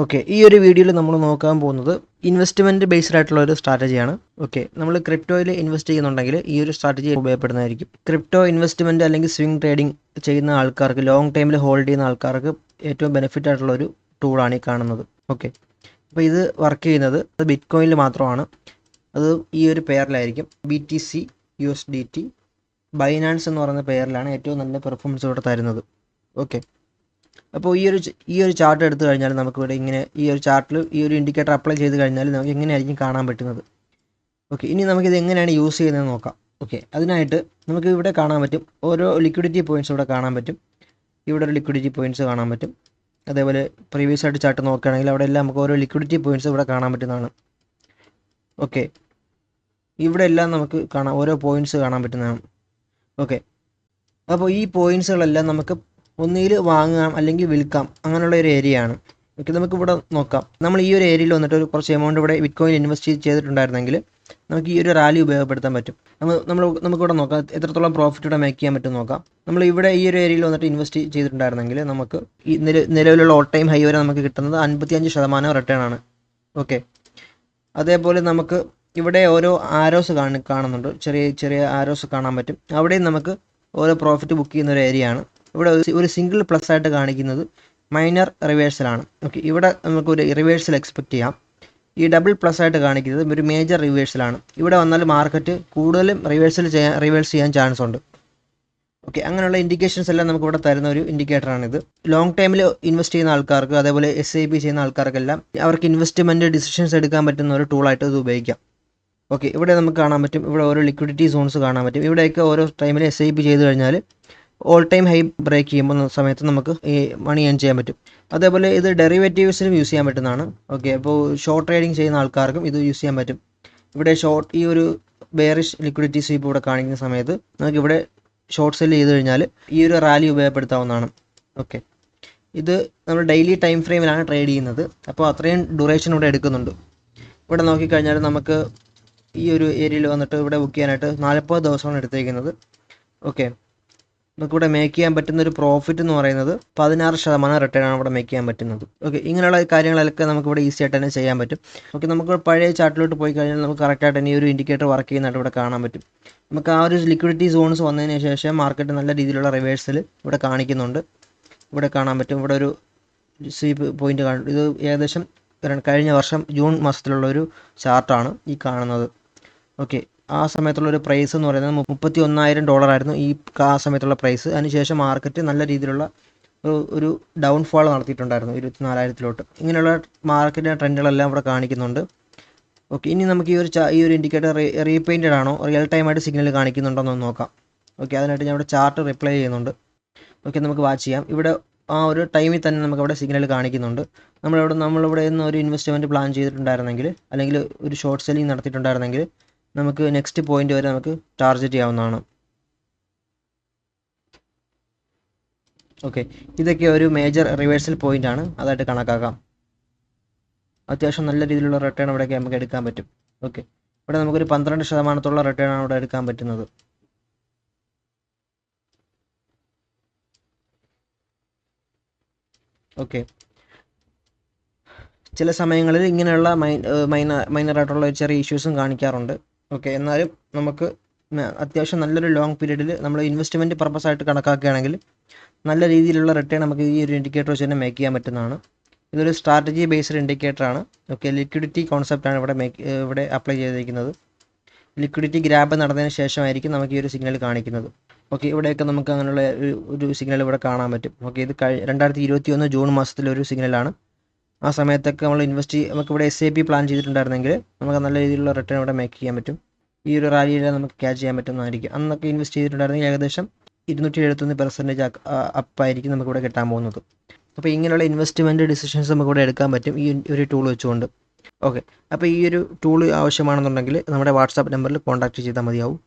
Okay, ഈ ഒരു വീഡിയോയിൽ നമ്മൾ നോക്കാൻ പോകുന്നത് ഇൻവെസ്റ്റ്മെൻറ്റ് ബേസ്ഡ് ആയിട്ടുള്ള ഒരു സ്ട്രാറ്റജിയാണ്. ഓക്കെ, നമ്മൾ ക്രിപ്റ്റോയിൽ ഇൻവെസ്റ്റ് ചെയ്യുന്നുണ്ടെങ്കിൽ ഈ ഒരു സ്ട്രാറ്റജി ഉപയോഗപ്പെടുന്നതായിരിക്കും. ക്രിപ്റ്റോ ഇൻവെസ്റ്റ്മെൻറ്റ് അല്ലെങ്കിൽ സ്വിംഗ് ട്രേഡിംഗ് ചെയ്യുന്ന ആൾക്കാർക്ക്, ലോങ് ടൈമിൽ ഹോൾഡ് ചെയ്യുന്ന ആൾക്കാർക്ക് ഏറ്റവും ബെനിഫിറ്റ് ആയിട്ടുള്ള ഒരു ടൂളാണ് ഈ കാണുന്നത്. ഓക്കെ, അപ്പോൾ ഇത് വർക്ക് ചെയ്യുന്നത് ബിറ്റ് കോയിനിൽ മാത്രമാണ്. അത് ഈ ഒരു പെയറിലായിരിക്കും. BTC USDT ബൈനാൻസ് എന്ന് പറയുന്ന പെയറിലാണ് ഏറ്റവും നല്ല പെർഫോമൻസ് ഇവിടെ തരുന്നത്. ഓക്കെ, അപ്പോൾ ഈ ഒരു ചാർട്ട് എടുത്തു കഴിഞ്ഞാൽ നമുക്കിവിടെ ഇങ്ങനെ ഈ ഒരു ചാർട്ടിൽ ഈ ഒരു ഇൻഡിക്കേറ്റർ അപ്ലൈ ചെയ്ത് കഴിഞ്ഞാൽ നമുക്ക് എങ്ങനെയായിരിക്കും കാണാൻ പറ്റുന്നത്. ഓക്കെ, ഇനി നമുക്കിത് എങ്ങനെയാണ് യൂസ് ചെയ്യുന്നത് നോക്കാം. ഓക്കെ, അതിനായിട്ട് നമുക്ക് ഇവിടെ കാണാൻ പറ്റും ഓരോ ലിക്വിഡിറ്റി പോയിൻറ്റ്സ് ഇവിടെ കാണാൻ പറ്റും. ഇവിടെ ഒരു ലിക്വിഡിറ്റി പോയിൻറ്റ്സ് കാണാൻ പറ്റും. അതേപോലെ പ്രീവിയസ് ആയിട്ട് ചാർട്ട് നോക്കുകയാണെങ്കിൽ അവിടെ എല്ലാം നമുക്ക് ഓരോ ലിക്വിഡിറ്റി പോയിൻറ്റ്സ് ഇവിടെ കാണാൻ പറ്റുന്നതാണ്. ഓക്കെ, ഇവിടെ എല്ലാം നമുക്ക് കാണാം, ഓരോ പോയിൻറ്റ്സ് കാണാൻ പറ്റുന്നതാണ്. ഓക്കെ, അപ്പോൾ ഈ പോയിൻറ്റ്സുകളെല്ലാം നമുക്ക് ഒന്നുകിൽ വാങ്ങാം അല്ലെങ്കിൽ വിൽക്കാം, അങ്ങനെയുള്ള ഒരു ഏരിയയാണ്. ഓക്കെ, നമുക്കിവിടെ നോക്കാം. നമ്മൾ ഈ ഒരു ഏരിയയിൽ വന്നിട്ട് ഒരു കുറച്ച് എമൗണ്ട് ഇവിടെ ബിറ്റ്കോയിൻ ഇൻവെസ്റ്റ് ചെയ്തിട്ടുണ്ടായിരുന്നെങ്കിൽ നമുക്ക് ഈ ഒരു റാലി ഉപയോഗപ്പെടുത്താൻ പറ്റും. നമുക്കിവിടെ നോക്കാം എത്രത്തോളം പ്രോഫിറ്റ് ഇവിടെ മേക്ക് ചെയ്യാൻ പറ്റും നോക്കാം. നമ്മൾ ഇവിടെ ഈ ഒരു ഏരിയയിൽ വന്നിട്ട് ഇൻവെസ്റ്റ് ചെയ്തിട്ടുണ്ടായിരുന്നെങ്കിൽ നമുക്ക് ഈ നിലവിലുള്ള ഓൾ ടൈം ഹൈ വരെ നമുക്ക് കിട്ടുന്നത് 55% റിട്ടേൺ ആണ്. ഓക്കെ, അതേപോലെ നമുക്ക് ഇവിടെ ഓരോ ആരോസ് കാണുന്നുണ്ട്, ചെറിയ ചെറിയ ആരോസ് കാണാൻ പറ്റും. അവിടെയും നമുക്ക് ഓരോ പ്രോഫിറ്റ് ബുക്ക് ചെയ്യുന്ന ഒരു ഏരിയയാണ്. ഇവിടെ ഒരു സിംഗിൾ പ്ലസ് ആയിട്ട് കാണിക്കുന്നത് മൈനർ റിവേഴ്സലാണ്. ഓക്കെ, ഇവിടെ നമുക്ക് ഒരു റിവേഴ്സൽ എക്സ്പെക്റ്റ് ചെയ്യാം. ഈ ഡബിൾ പ്ലസ് ആയിട്ട് കാണിക്കുന്നത് ഒരു മേജർ റിവേഴ്സലാണ്. ഇവിടെ വന്നാൽ മാർക്കറ്റ് കൂടുതലും റിവേഴ്സ് ചെയ്യാൻ ചാൻസ് ഉണ്ട്. ഓക്കെ, അങ്ങനെയുള്ള ഇൻഡിക്കേഷൻസ് എല്ലാം നമുക്ക് ഇവിടെ തരുന്ന ഒരു ഇൻഡിക്കേറ്ററാണിത്. ലോങ് ടൈമിൽ ഇൻവെസ്റ്റ് ചെയ്യുന്ന ആൾക്കാർക്ക്, അതേപോലെ SIP ചെയ്യുന്ന ആൾക്കാർക്കെല്ലാം അവർക്ക് ഇൻവെസ്റ്റ്മെൻറ്റ് ഡിസിഷൻസ് എടുക്കാൻ പറ്റുന്ന ഒരു ടൂളായിട്ട് ഇത് ഉപയോഗിക്കാം. ഓക്കെ, ഇവിടെ നമുക്ക് കാണാൻ പറ്റും, ഇവിടെ ഓരോ ലിക്വിഡിറ്റി സോൺസ് കാണാൻ പറ്റും. ഇവിടെയൊക്കെ ഓരോ ടൈമിൽ SIP ചെയ്ത് കഴിഞ്ഞാൽ ഓൾ ടൈം ഹൈ ബ്രേക്ക് ചെയ്യുമ്പോൾ സമയത്ത് നമുക്ക് ഈ മണി ഏൺ ചെയ്യാൻ പറ്റും. അതേപോലെ ഇത് ഡെറിവേറ്റീവ്സിലും യൂസ് ചെയ്യാൻ പറ്റുന്നതാണ്. ഓക്കെ, അപ്പോൾ ഷോർട്ട് ട്രേഡിംഗ് ചെയ്യുന്ന ആൾക്കാർക്കും ഇത് യൂസ് ചെയ്യാൻ പറ്റും. ഇവിടെ ഈ ഒരു ബെയറിഷ് ലിക്വിഡിറ്റി സ്വീപ്പ് ഇവിടെ കാണിക്കുന്ന സമയത്ത് നമുക്ക് ഇവിടെ ഷോർട്ട് സെല് ചെയ്ത് കഴിഞ്ഞാൽ ഈ ഒരു റാലി ഉപയോഗപ്പെടുത്താവുന്നതാണ്. ഓക്കെ, ഇത് നമ്മൾ ഡെയിലി ടൈം ഫ്രെയിമിലാണ് ട്രേഡ് ചെയ്യുന്നത്. അപ്പോൾ അത്രയും ഡ്യൂറേഷൻ ഇവിടെ എടുക്കുന്നുണ്ട്. ഇവിടെ നോക്കിക്കഴിഞ്ഞാൽ നമുക്ക് ഈ ഒരു ഏരിയയിൽ വന്നിട്ട് ഇവിടെ ബുക്ക് ചെയ്യാനായിട്ട് 40 ദിവസമാണ് എടുത്തേക്കുന്നത്. ഓക്കെ, നമുക്കിവിടെ മേക്ക് ചെയ്യാൻ പറ്റുന്ന ഒരു പ്രോഫിറ്റ് എന്ന് പറയുന്നത് 16% റിട്ടേൺ ആണ് ഇവിടെ മേക്ക് ചെയ്യാൻ പറ്റുന്നത്. ഓക്കെ, ഇങ്ങനെയുള്ള കാര്യങ്ങളൊക്കെ നമുക്കിവിടെ ഈസി ആയിട്ട് തന്നെ ചെയ്യാൻ പറ്റും. ഓക്കെ, നമുക്ക് പഴയ ചാർട്ടിലോട്ട് പോയി കഴിഞ്ഞാൽ നമുക്ക് കറക്റ്റായിട്ട് തന്നെ ഈ ഒരു ഇൻഡിക്കേറ്റർ വർക്ക് ചെയ്യുന്നതായിട്ട് ഇവിടെ കാണാൻ പറ്റും. നമുക്ക് ആ ഒരു ലിക്വിഡിറ്റി സോൺസ് വന്നതിന് ശേഷം മാർക്കറ്റ് നല്ല രീതിയിലുള്ള റിവേഴ്സൽ ഇവിടെ കാണിക്കുന്നുണ്ട്. ഇവിടെ കാണാൻ പറ്റും, ഇവിടെ ഒരു സ്വീപ്പ് പോയിന്റ് കാണും. ഇത് ഏകദേശം കഴിഞ്ഞ വർഷം ജൂൺ മാസത്തിലുള്ള ഒരു ചാർട്ടാണ് ഈ കാണുന്നത്. ഓക്കെ, ആ സമയത്തുള്ളൊരു പ്രൈസ് എന്ന് പറയുന്നത് $31,000 ആയിരുന്നു ആ സമയത്തുള്ള പ്രൈസ്. അതിനുശേഷം മാർക്കറ്റ് നല്ല രീതിയിലുള്ള ഒരു ഡൗൺഫാൾ നടത്തിയിട്ടുണ്ടായിരുന്നു 24,000-ലോട്ട്. ഇങ്ങനെയുള്ള മാർക്കറ്റിൻ്റെ ട്രെൻഡുകളെല്ലാം ഇവിടെ കാണിക്കുന്നുണ്ട്. ഓക്കെ, ഇനി നമുക്ക് ഈ ഒരു ഇൻഡിക്കേറ്റർ റീപെയിൻറ്റഡ് ആണോ, റിയൽ ടൈമായിട്ട് സിഗ്നൽ കാണിക്കുന്നുണ്ടോ എന്ന് നോക്കാം. ഓക്കെ, അതിനായിട്ട് ഞാൻ ഇവിടെ ചാർട്ട് റിപ്ലൈ ചെയ്യുന്നുണ്ട്. ഓക്കെ, നമുക്ക് വാച്ച് ചെയ്യാം. ഇവിടെ ആ ഒരു ടൈമിൽ തന്നെ നമുക്ക് അവിടെ സിഗ്നൽ കാണിക്കുന്നുണ്ട്. നമ്മളിവിടെ നിന്ന് ഒരു ഇൻവെസ്റ്റ്മെൻറ്റ് പ്ലാൻ ചെയ്തിട്ടുണ്ടായിരുന്നെങ്കിൽ, അല്ലെങ്കിൽ ഒരു ഷോർട്ട് സെല്ലിംഗ് നടത്തിയിട്ടുണ്ടായിരുന്നെങ്കിൽ നമുക്ക് നെക്സ്റ്റ് പോയിന്റ് വരെ നമുക്ക് ടാർഗറ്റ് ചെയ്യാവുന്നതാണ്. ഓക്കെ, ഇതൊക്കെ ഒരു മേജർ റിവേഴ്സൽ പോയിന്റ് ആണ്, അതായിട്ട് കണക്കാക്കാം. അത്യാവശ്യം നല്ല രീതിയിലുള്ള റിട്ടേൺ ഇവിടെയൊക്കെ നമുക്ക് എടുക്കാൻ പറ്റും. ഓക്കെ, ഇവിടെ നമുക്കൊരു 12% റിട്ടേൺ ആണ് ഇവിടെ എടുക്കാൻ പറ്റുന്നത്. ഓക്കെ, ചില സമയങ്ങളിൽ ഇങ്ങനെയുള്ള മൈനറായിട്ടുള്ള ചെറിയ ഇഷ്യൂസും കാണിക്കാറുണ്ട്. ഓക്കെ, എന്നാലും നമുക്ക് അത്യാവശ്യം നല്ലൊരു ലോങ് പീരീഡിൽ നമ്മൾ ഇൻവെസ്റ്റ്മെൻറ്റ് പർപ്പസ് ആയിട്ട് കണക്കാക്കുകയാണെങ്കിൽ നല്ല രീതിയിലുള്ള റിട്ടേൺ നമുക്ക് ഈ ഒരു ഇൻഡിക്കേറ്റർ വെച്ച് തന്നെ മേക്ക് ചെയ്യാൻ പറ്റുന്നതാണ്. ഇതൊരു സ്ട്രാറ്റജി ബേസ്ഡ് ഇൻഡിക്കേറ്ററാണ്. ഓക്കെ, ലിക്വിഡിറ്റി കോൺസെപ്റ്റാണ് ഇവിടെ അപ്ലൈ ചെയ്തിരിക്കുന്നത്. ലിക്വിഡിറ്റി ഗ്രാബ് നടന്നതിന് ശേഷമായിരിക്കും നമുക്ക് ഈ ഒരു സിഗ്നൽ കാണിക്കുന്നത്. ഓക്കെ, ഇവിടെയൊക്കെ നമുക്ക് അങ്ങനെയുള്ള ഒരു സിഗ്നൽ ഇവിടെ കാണാൻ പറ്റും. ഓക്കെ, ഇത് 2021 ജൂൺ മാസത്തിലൊരു സിഗ്നലാണ്. ആ സമയത്തൊക്കെ നമുക്കിവിടെ SIP പ്ലാൻ ചെയ്തിട്ടുണ്ടായിരുന്നെങ്കിൽ നമുക്ക് നല്ല രീതിയിലുള്ള റിട്ടേൺ ഇവിടെ മേക്ക് ചെയ്യാൻ പറ്റും. ഈ ഒരു റാലിയിൽ നമുക്ക് ക്യാച്ച് ചെയ്യാൻ പറ്റുന്നതായിരിക്കും. അന്നൊക്കെ ഇൻവെസ്റ്റ് ചെയ്തിട്ടുണ്ടായിരുന്നെങ്കിൽ ഏകദേശം 271% അപ്പായിരിക്കും നമുക്കിവിടെ കിട്ടാൻ പോകുന്നത്. അപ്പോൾ ഇങ്ങനെയുള്ള ഇൻവെസ്റ്റ്മെൻറ്റ് ഡിസിഷൻസ് നമുക്കിവിടെ എടുക്കാൻ പറ്റും ഈ ഒരു ടൂൾ വെച്ചുകൊണ്ട്. ഓക്കെ, അപ്പോൾ ഈ ഒരു ടൂൾ ആവശ്യമാണെന്നുണ്ടെങ്കിൽ നമ്മുടെ വാട്സാപ്പ് നമ്പറിൽ കോൺടാക്റ്റ് ചെയ്താൽ മതിയാവും.